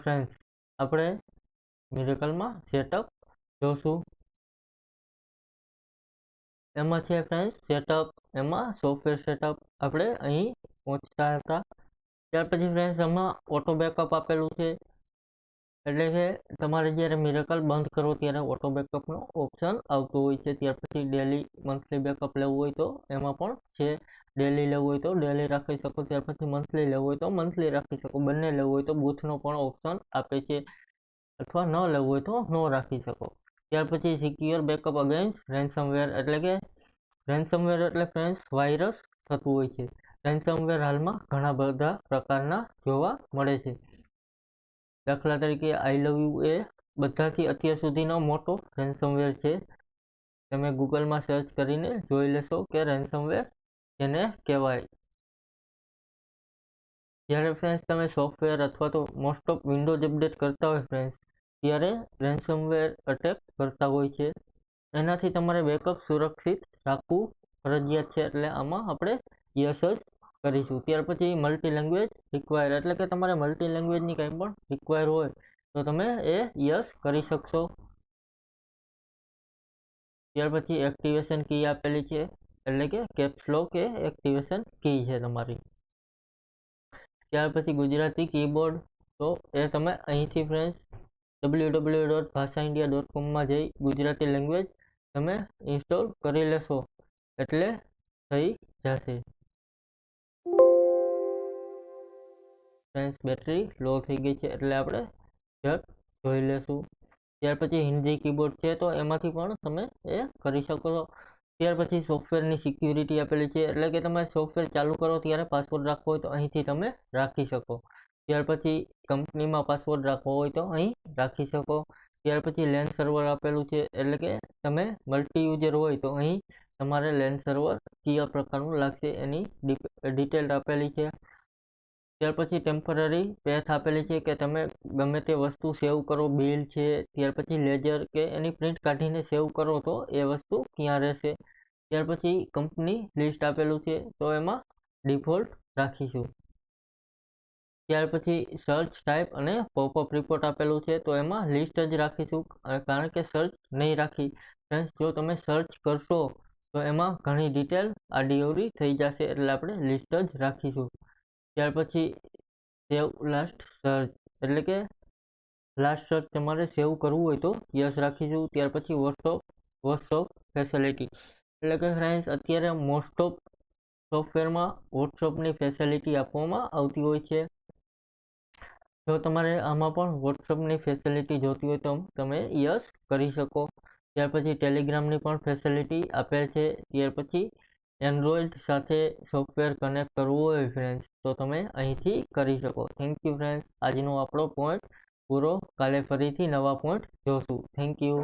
Friends આપણે મિરેકલમાં setup જોશું। એમાં છે ફ્રેન્ડ્સ સેટઅપ, એમાં સોફ્ટવેર સેટઅપ આપણે અહીં પહોંચતા હતા। ત્યાર પછી ફ્રેન્ડ્સ આમાં ઓટો બેકઅપ આપેલું છે, એટલે કે તમારે જ્યારે મિરેકલ બંધ કરો ત્યારે ઓટો બેકઅપનો ઓપ્શન આવતો હોય છે। ત્યાર પછી ડેલી મંથલી બેકઅપ લેવું હોય તો એમાં પણ છે, ડેલી લેવું હોય તો ડેલી રાખી શકો, ત્યાર પછી મંથલી લેવું હોય તો મંથલી રાખી શકો, બંને લેવું હોય તો બૂથનો પણ ઓપ્શન આપે છે, અથવા ન લેવું હોય તો ન રાખી શકો। ત્યાર પછી સિક્યોર બેકઅપ અગેન્સ્ટ રેન્સમવેર, એટલે કે રેન્સમવેર એટલે ફ્રેન્ડ્સ વાયરસ થતું હોય છે। રેન્સમવેર હાલમાં ઘણા બધા પ્રકારના જોવા મળે છે, દાખલા તરીકે આઈ લવ યુ એ બધાથી અત્યાર સુધીનો મોટો રેન્સમવેર છે। તમે ગૂગલમાં સર્ચ કરીને જોઈ લેશો કે રેન્સમવેર જેને કહેવાય। જ્યારે ફ્રેન્ડ્સ તમે સોફ્ટવેર અથવા તો મોસ્ટ ઓફ વિન્ડોઝ અપડેટ કરતા હોય ફ્રેન્ડ્સ, ત્યારે રેન્સમવેર અટેક કરતા હોય છે। એનાથી તમારે બેકઅપ સુરક્ષિત રાખવું ફરજિયાત છે, એટલે આમાં આપણે યસ જ કરીશું। ત્યાર પછી મલ્ટી લેંગ્વેજ રિક્વાયર, એટલે કે તમારે મલ્ટી લેંગ્વેજની કંઈ પણ રિક્વાયર હોય તો તમે એ યસ કરી શકશો। ત્યાર પછી એક્ટિવેશન કી આપેલી છે, એટલે કે કેપ્સ લોક એ એક્ટિવેશન કી છે તમારી। ત્યાર પછી ગુજરાતી કીબોર્ડ, તો એ તમે અહીંથી ફ્રેન્ડ્સ www.bhasaindia.com જઈ ગુજરાતી લેંગ્વેજ તમે ઇન્સ્ટોલ કરી લેશો એટલે થઈ જશે। ફ્રેન્ડ્સ બેટરી લો થઈ ગઈ છે એટલે આપણે ઝટ જોઈ લેશું। ત્યાર પછી હિન્દી કીબોર્ડ છે તો એમાંથી પણ તમે એ કરી શકો છો। ત્યાર પછી સોફ્ટવેરની સિક્યુરિટી આપેલી છે, એટલે કે તમે સોફ્ટવેર ચાલુ કરો ત્યારે પાસવર્ડ રાખવો હોય તો અહીંથી તમે રાખી શકો। ત્યાર પછી કંપનીમાં પાસવર્ડ રાખવો હોય તો અહીં રાખી શકો। ત્યાર પછી લેન સર્વર આપેલું છે, એટલે કે તમે મલ્ટી યુઝર હોય તો અહીં તમારે લેન સર્વર કયા પ્રકારનું લાગશે એની ડિટેલ આપેલી છે। ત્યાર પછી ટેમ્પરરી પેથ આપેલી છે કે તમે ગમે તે વસ્તુ સેવ કરો, બિલ છે, ત્યાર પછી લેજર કે એની પ્રિન્ટ કાઢીને સેવ કરો તો એ વસ્તુ ક્યાં રહેશે। ત્યાર પછી કંપની લિસ્ટ આપેલું છે તો એમાં ડિફોલ્ટ રાખીશું। ત્યાર પછી સર્ચ ટાઈપ અને પોપઅપ રિપોર્ટ આપેલું છે તો એમાં લિસ્ટ જ રાખીશું, કારણ કે સર્ચ નહીં રાખી ફ્રેન્ડ્સ, જો તમે સર્ચ કરશો તો એમાં ઘણી ડિટેલ આડીઅવળી થઈ જશે, એટલે આપણે લિસ્ટ જ રાખીશું। ત્યાર પછી સેવ લાસ્ટ સર્ચ, એટલે કે લાસ્ટ સર્ચ તમારે સેવ કરવું હોય તો યસ રાખીશું। ત્યાર પછી વોટ્સઅપ ફેસિલિટી, એટલે કે ફ્રેન્ડ્સ અત્યારે મોસ્ટ ઓફ સોફ્ટવેરમાં વોટ્સઅપની ફેસિલિટી આપવામાં આવતી હોય છે। જો તમારે આમાં પણ વોટ્સઅપની ફેસિલિટી જોતી હોય તો તમે યસ કરી શકો। ત્યાર પછી ટેલિગ્રામની પણ ફેસિલિટી આપેલ છે। ત્યાર પછી એન્ડ્રોઈડ સાથે સોફ્ટવેર કનેક્ટ કરવું હોય ફ્રેન્ડ્સ તો તમે અહીંથી કરી શકો। થેન્ક યુ ફ્રેન્ડ્સ, આજનો આપણો પોઈન્ટ પૂરો, કાલે ફરીથી નવા પોઈન્ટ જોશું। Thank you.